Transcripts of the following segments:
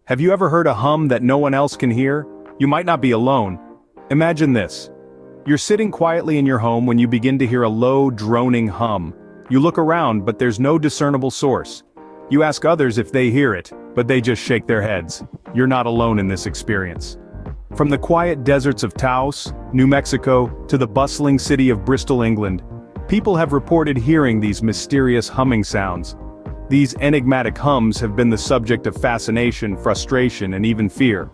Have you ever heard a hum that no one else can hear? You might not be alone. Imagine this. You're sitting quietly in your home when you begin to hear a low, droning hum. You look around, but there's no discernible source. You ask others if they hear it, but they just shake their heads. You're not alone in this experience. From the quiet deserts of Taos, New Mexico, to the bustling city of Bristol, England, people have reported hearing these mysterious humming sounds. These enigmatic hums have been the subject of fascination, frustration, and even fear.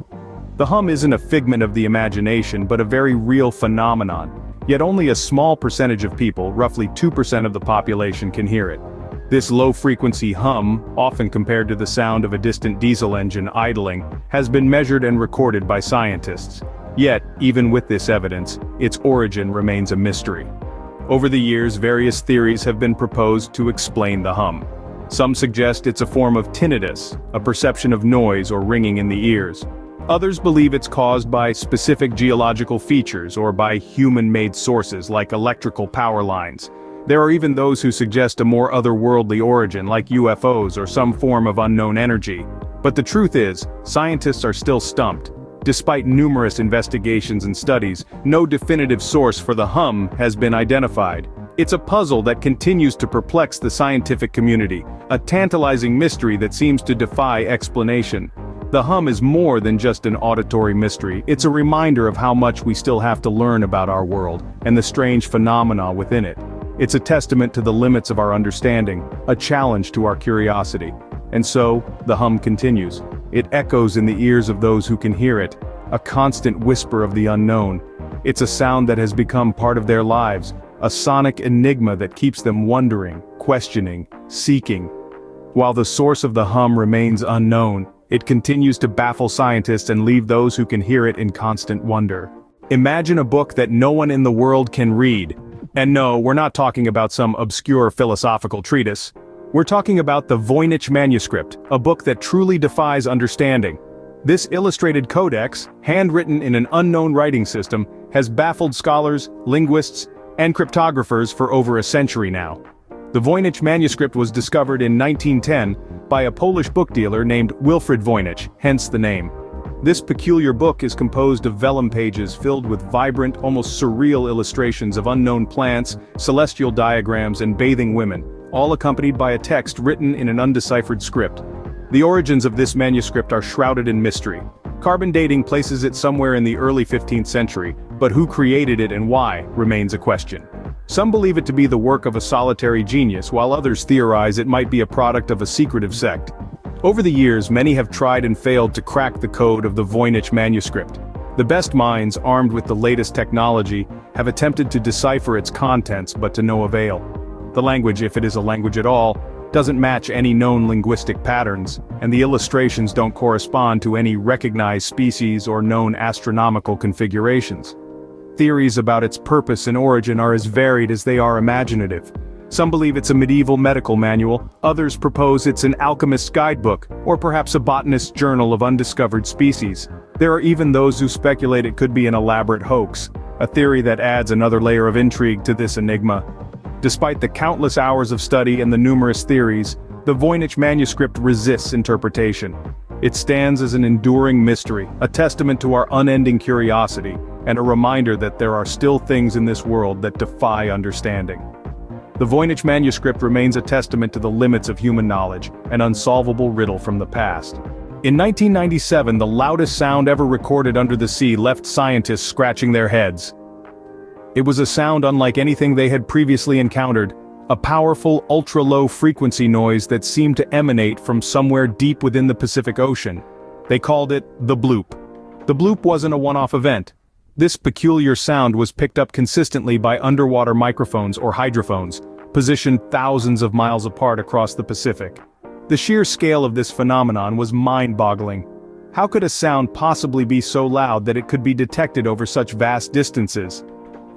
The hum isn't a figment of the imagination but a very real phenomenon, yet only a small percentage of people, roughly 2% of the population, can hear it. This low-frequency hum, often compared to the sound of a distant diesel engine idling, has been measured and recorded by scientists. Yet, even with this evidence, its origin remains a mystery. Over the years, various theories have been proposed to explain the hum. Some suggest it's a form of tinnitus, a perception of noise or ringing in the ears. Others believe it's caused by specific geological features or by human-made sources like electrical power lines. There are even those who suggest a more otherworldly origin like UFOs or some form of unknown energy. But the truth is, scientists are still stumped. Despite numerous investigations and studies, no definitive source for the hum has been identified. It's a puzzle that continues to perplex the scientific community, a tantalizing mystery that seems to defy explanation. The hum is more than just an auditory mystery, it's a reminder of how much we still have to learn about our world, and the strange phenomena within it. It's a testament to the limits of our understanding, a challenge to our curiosity. And so, the hum continues. It echoes in the ears of those who can hear it, a constant whisper of the unknown. It's a sound that has become part of their lives, a sonic enigma that keeps them wondering, questioning, seeking. While the source of the hum remains unknown, it continues to baffle scientists and leave those who can hear it in constant wonder. Imagine a book that no one in the world can read. And no, we're not talking about some obscure philosophical treatise. We're talking about the Voynich manuscript, a book that truly defies understanding. This illustrated codex, handwritten in an unknown writing system, has baffled scholars, linguists, and cryptographers for over a century now. The Voynich manuscript was discovered in 1910 by a Polish book dealer named Wilfrid Voynich, hence the name. This peculiar book is composed of vellum pages filled with vibrant, almost surreal illustrations of unknown plants, celestial diagrams, and bathing women, all accompanied by a text written in an undeciphered script. The origins of this manuscript are shrouded in mystery. Carbon dating places it somewhere in the early 15th century, but who created it and why remains a question. Some believe it to be the work of a solitary genius, while others theorize it might be a product of a secretive sect. Over the years, many have tried and failed to crack the code of the Voynich manuscript. The best minds, armed with the latest technology, have attempted to decipher its contents but to no avail. The language, if it is a language at all, doesn't match any known linguistic patterns, and the illustrations don't correspond to any recognized species or known astronomical configurations. Theories about its purpose and origin are as varied as they are imaginative. Some believe it's a medieval medical manual, others propose it's an alchemist's guidebook, or perhaps a botanist's journal of undiscovered species. There are even those who speculate it could be an elaborate hoax, a theory that adds another layer of intrigue to this enigma. Despite the countless hours of study and the numerous theories, the Voynich manuscript resists interpretation. It stands as an enduring mystery, a testament to our unending curiosity, and a reminder that there are still things in this world that defy understanding. The Voynich manuscript remains a testament to the limits of human knowledge, an unsolvable riddle from the past. In 1997, the loudest sound ever recorded under the sea left scientists scratching their heads. It was a sound unlike anything they had previously encountered, a powerful, ultra-low frequency noise that seemed to emanate from somewhere deep within the Pacific Ocean. They called it the bloop. The bloop wasn't a one-off event. This peculiar sound was picked up consistently by underwater microphones or hydrophones, positioned thousands of miles apart across the Pacific. The sheer scale of this phenomenon was mind-boggling. How could a sound possibly be so loud that it could be detected over such vast distances?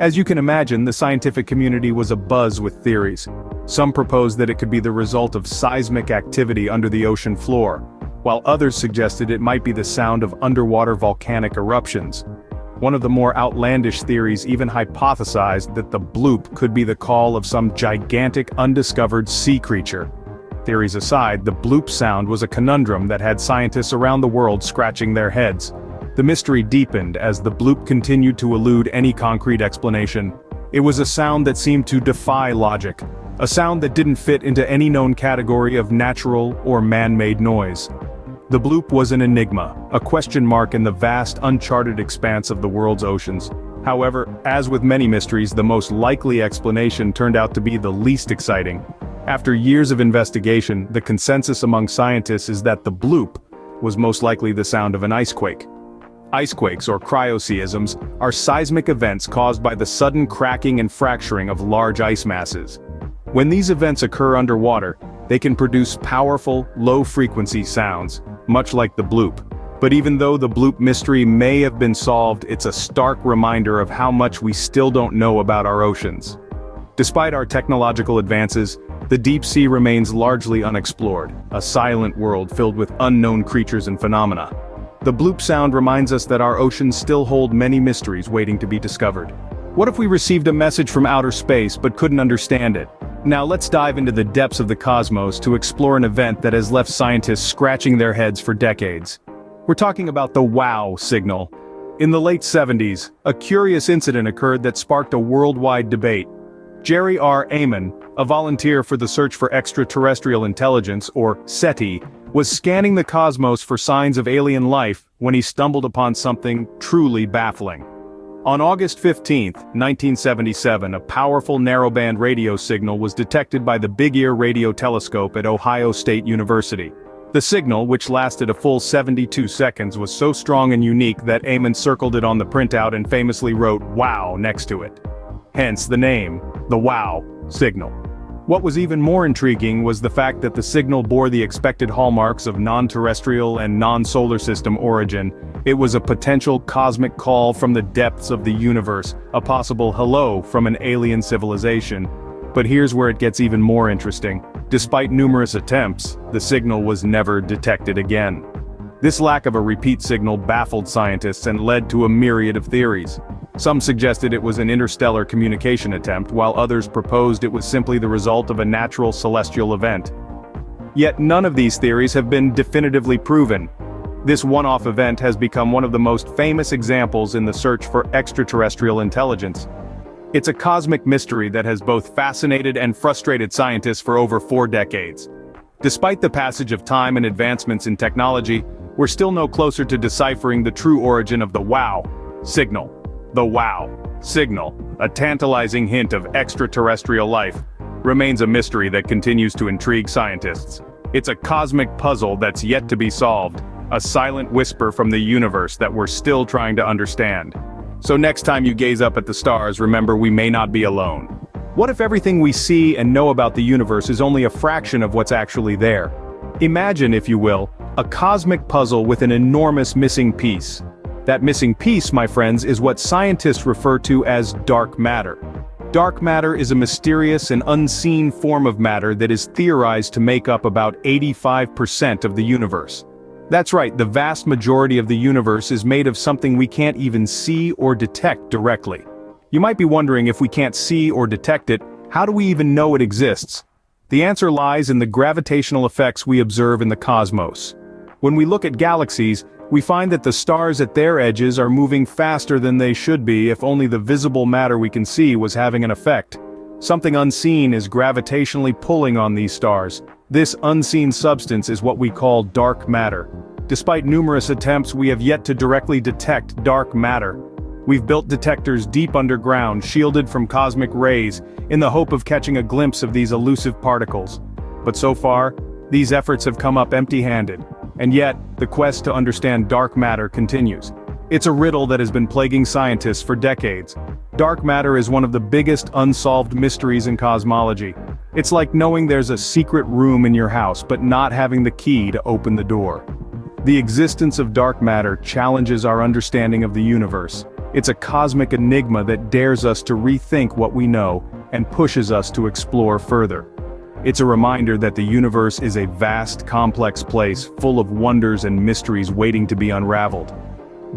As you can imagine, the scientific community was abuzz with theories. Some proposed that it could be the result of seismic activity under the ocean floor, while others suggested it might be the sound of underwater volcanic eruptions. One of the more outlandish theories even hypothesized that the bloop could be the call of some gigantic undiscovered sea creature. Theories aside, the bloop sound was a conundrum that had scientists around the world scratching their heads. The mystery deepened as the bloop continued to elude any concrete explanation. It was a sound that seemed to defy logic, a sound that didn't fit into any known category of natural or man-made noise. The bloop was an enigma, a question mark in the vast, uncharted expanse of the world's oceans. However, as with many mysteries, the most likely explanation turned out to be the least exciting. After years of investigation, the consensus among scientists is that the bloop was most likely the sound of an icequake. Icequakes, or cryoseisms, are seismic events caused by the sudden cracking and fracturing of large ice masses. When these events occur underwater, they can produce powerful, low-frequency sounds, much like the bloop. But even though the bloop mystery may have been solved, it's a stark reminder of how much we still don't know about our oceans. Despite our technological advances, the deep sea remains largely unexplored, a silent world filled with unknown creatures and phenomena. The bloop sound reminds us that our oceans still hold many mysteries waiting to be discovered. What if we received a message from outer space but couldn't understand it? Now let's dive into the depths of the cosmos to explore an event that has left scientists scratching their heads for decades. We're talking about the WOW signal. In the late 70s, a curious incident occurred that sparked a worldwide debate. Jerry R. Amon, a volunteer for the Search for Extraterrestrial Intelligence, or SETI, was scanning the cosmos for signs of alien life when he stumbled upon something truly baffling. On August 15, 1977, a powerful narrowband radio signal was detected by the Big Ear radio telescope at Ohio State University. The signal, which lasted a full 72 seconds, was so strong and unique that Amon circled it on the printout and famously wrote "WOW" next to it. Hence the name, the WOW signal. What was even more intriguing was the fact that the signal bore the expected hallmarks of non-terrestrial and non-solar system origin. It was a potential cosmic call from the depths of the universe, a possible hello from an alien civilization. But here's where it gets even more interesting. Despite numerous attempts, the signal was never detected again. This lack of a repeat signal baffled scientists and led to a myriad of theories. Some suggested it was an interstellar communication attempt, while others proposed it was simply the result of a natural celestial event. Yet none of these theories have been definitively proven. This one-off event has become one of the most famous examples in the search for extraterrestrial intelligence. It's a cosmic mystery that has both fascinated and frustrated scientists for over 4 decades. Despite the passage of time and advancements in technology, we're still no closer to deciphering the true origin of the WOW signal. The WOW signal, a tantalizing hint of extraterrestrial life, remains a mystery that continues to intrigue scientists. It's a cosmic puzzle that's yet to be solved, a silent whisper from the universe that we're still trying to understand. So next time you gaze up at the stars, remember we may not be alone. What if everything we see and know about the universe is only a fraction of what's actually there? Imagine, if you will, a cosmic puzzle with an enormous missing piece. That missing piece, my friends, is what scientists refer to as dark matter. Dark matter is a mysterious and unseen form of matter that is theorized to make up about 85% of the universe. That's right, the vast majority of the universe is made of something we can't even see or detect directly. You might be wondering, if we can't see or detect it, how do we even know it exists? The answer lies in the gravitational effects we observe in the cosmos. When we look at galaxies, we find that the stars at their edges are moving faster than they should be if only the visible matter we can see was having an effect. Something unseen is gravitationally pulling on these stars. This unseen substance is what we call dark matter. Despite numerous attempts, we have yet to directly detect dark matter. We've built detectors deep underground, shielded from cosmic rays, in the hope of catching a glimpse of these elusive particles. But so far, these efforts have come up empty-handed. And yet, the quest to understand dark matter continues. It's a riddle that has been plaguing scientists for decades. Dark matter is one of the biggest unsolved mysteries in cosmology. It's like knowing there's a secret room in your house but not having the key to open the door. The existence of dark matter challenges our understanding of the universe. It's a cosmic enigma that dares us to rethink what we know and pushes us to explore further. It's a reminder that the universe is a vast, complex place full of wonders and mysteries waiting to be unraveled.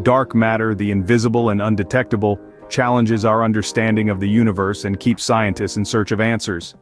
Dark matter, the invisible and undetectable, challenges our understanding of the universe and keeps scientists in search of answers.